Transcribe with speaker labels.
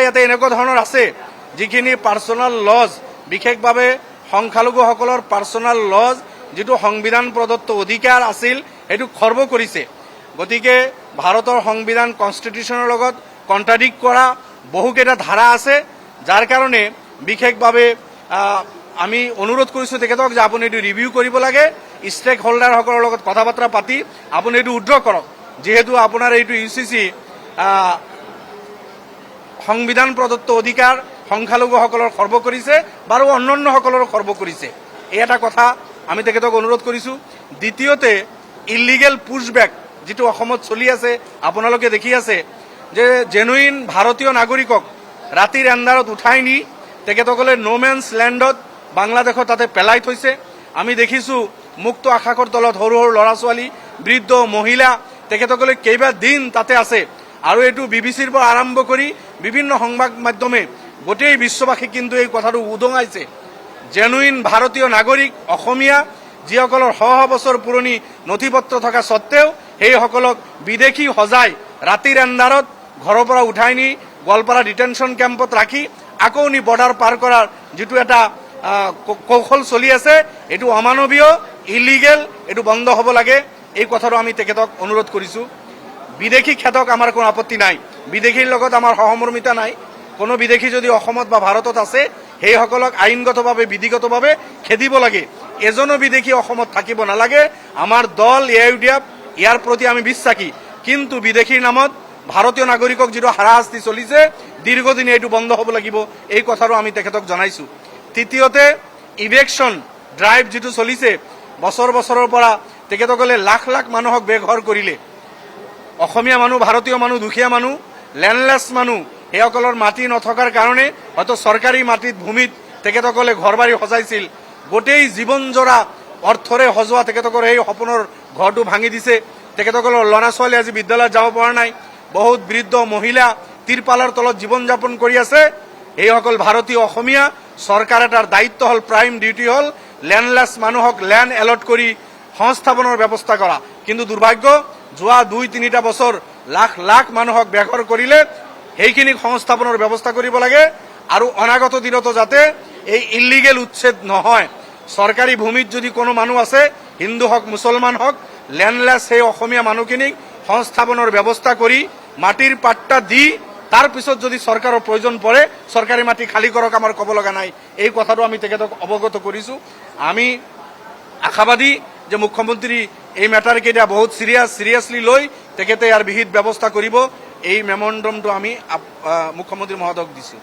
Speaker 1: ইয়াতে এনেকুৱা ধৰণৰ আছে যিখিনি পাৰ্চনেল লজ, বিশেষভাৱে সংখ্যালঘুসকলৰ পাৰ্চনেল লজ, যিটো সংবিধান প্ৰদত্ত অধিকাৰ আছিল সেইটো খৰ্ব কৰিছে। গতিকে ভাৰতৰ সংবিধান কনষ্টিটিউশ্যনৰ লগত কণ্ট্ৰাডিক্ট কৰা বহুকেইটা ধাৰা আছে, যাৰ কাৰণে বিশেষভাৱে আমি অনুৰোধ কৰিছোঁ তেখেতক যে আপুনি এইটো ৰিভিউ কৰিব লাগে, ষ্টেক হোল্ডাৰসকলৰ লগত কথা বতৰা পাতি আপুনি এইটো উইথড্ৰ কৰক, যিহেতু আপোনাৰ এইটো UCC সংবিধান প্ৰদত্ত অধিকাৰ সংখ্যালঘুসকলৰ খৰ্ব কৰিছে বাৰু অন্যান্যসকলৰো খৰ্ব কৰিছে। এই এটা কথা আমি তেখেতক অনুৰোধ কৰিছোঁ। দ্বিতীয়তে ইলিগেল পুছবেক যিটো অসমত চলি আছে, আপোনালোকে দেখি আছে যে জেনুইন ভাৰতীয় নাগৰিকক ৰাতিৰ এন্ধাৰত উঠাই নি তেখেতসকলে নোমেন্স লেণ্ডত বাংলাদেশত তাতে পেলাই থৈছে। আমি দেখিছোঁ মুক্ত আকাশৰ তলত সৰু সৰু ল'ৰা ছোৱালী, বৃদ্ধ মহিলা তেখেতসকলে কেইবাদিন তাতে আছে। আৰু এইটো BBCৰ পৰা আৰম্ভ কৰি বিভিন্ন সংবাদ মাধ্যমে গোটেই বিশ্ববাসীক কিন্তু এই কথাটো উদঙাইছে। জেনুইন ভাৰতীয় নাগৰিক অসমীয়া যিসকলৰ শ বছৰ পুৰণি নথি পত্ৰ থকা স্বত্তেও সেইসকলক বিদেশী সজাই ৰাতিৰ এন্ধাৰত ঘৰৰ পৰা উঠাই নি গোৱালপাৰা ডিটেনশ্যন কেম্পত ৰাখি আকৌ নি বৰ্ডাৰ পাৰ কৰাৰ যিটো এটা কৌশল চলি আছে, এইটো অমানৱীয়, ইলিগেল, এইটো বন্ধ হ'ব লাগে। এই কথাটো আমি তেখেতক অনুৰোধ কৰিছোঁ। বিদেশী খেদক আমাৰ কোনো আপত্তি নাই, বিদেশীৰ লগত আমাৰ সহমৰ্মিতা নাই। কোনো বিদেশী যদি অসমত বা ভাৰতত আছে সেইসকলক আইনগতভাৱে বিধিগতভাৱে খেদিব লাগে। এজনো বিদেশী অসমত থাকিব নালাগে। আমাৰ দল AUDF ইয়াৰ প্ৰতি আমি বিশ্বাসী, কিন্তু বিদেশীৰ নামত ভাৰতীয় নাগৰিকক যিটো হাৰাশাস্তি চলিছে দীৰ্ঘদিনে এইটো বন্ধ হ'ব লাগিব, এই কথাটো আমি তেখেতক জনাইছোঁ। তৃতীয়তে ইভেকশ্যন ড্ৰাইভ যিটো চলিছে বছৰ বছৰৰ পৰা তেখেতসকলে লাখ লাখ মানুহক বেঘৰ কৰিলে। অসমীয়া মানুহ, ভাৰতীয় মানুহ, দুখীয়া মানুহ, লেণ্ডলেছ মানুহ সেইসকলৰ মাটি নথকাৰ কাৰণে হয়তো চৰকাৰী মাটিত ভূমিত তেখেতসকলে ঘৰ বাৰী সজাইছিল। গোটেই জীৱনজোৰা অৰ্থৰে সজোৱা তেখেতসকলৰ সেই সপোনৰ ঘৰটো ভাঙি দিছে। তেখেতসকলৰ ল'ৰা ছোৱালী আজি বিদ্যালয়ত যাব পৰা নাই। বহুত বৃদ্ধ মহিলা তিৰপালৰ তলত জীৱন যাপন কৰি আছে। এইসকল ভাৰতীয় অসমীয়া, চৰকাৰ এটাৰ দায়িত্ব হ'ল, প্ৰাইম ডিউটি হ'ল লেণ্ডলেছ মানুহক লেণ্ড এলট কৰি সংস্থাপনৰ ব্যৱস্থা কৰা। কিন্তু দুৰ্ভাগ্য, যোৱা 2-3টা বছৰ লাখ লাখ মানুহক বেঘৰ কৰিলে। সেইখিনিক সংস্থাপনৰ ব্যৱস্থা কৰিব লাগে আৰু অনাগত দিনতো যাতে এই ইলিগেল উচ্ছেদ নহয়। চৰকাৰী ভূমিত যদি কোনো মানুহ আছে, হিন্দু হওক মুছলমান হওক, লেণ্ডলেছ সেই অসমীয়া মানুহখিনিক সংস্থাপনৰ ব্যৱস্থা কৰি মাটিৰ পাট্টা দি তাৰ পিছত যদি চৰকাৰৰ প্ৰয়োজন পৰে চৰকাৰী মাটি খালী কৰক, আমাৰ ক'ব লগা নাই। এই কথাটো আমি তেখেতক অৱগত কৰিছোঁ। আমি আশাবাদী যে মুখ্যমন্ত্ৰী এই মেটাৰকেইটা বহুত চিৰিয়াছলি লৈ তেখেতে ইয়াৰ বিহিত ব্যৱস্থা কৰিব। এই মেমৰেণ্ডামটো আমি মুখ্যমন্ত্ৰী মহোদয়ক দিছোঁ।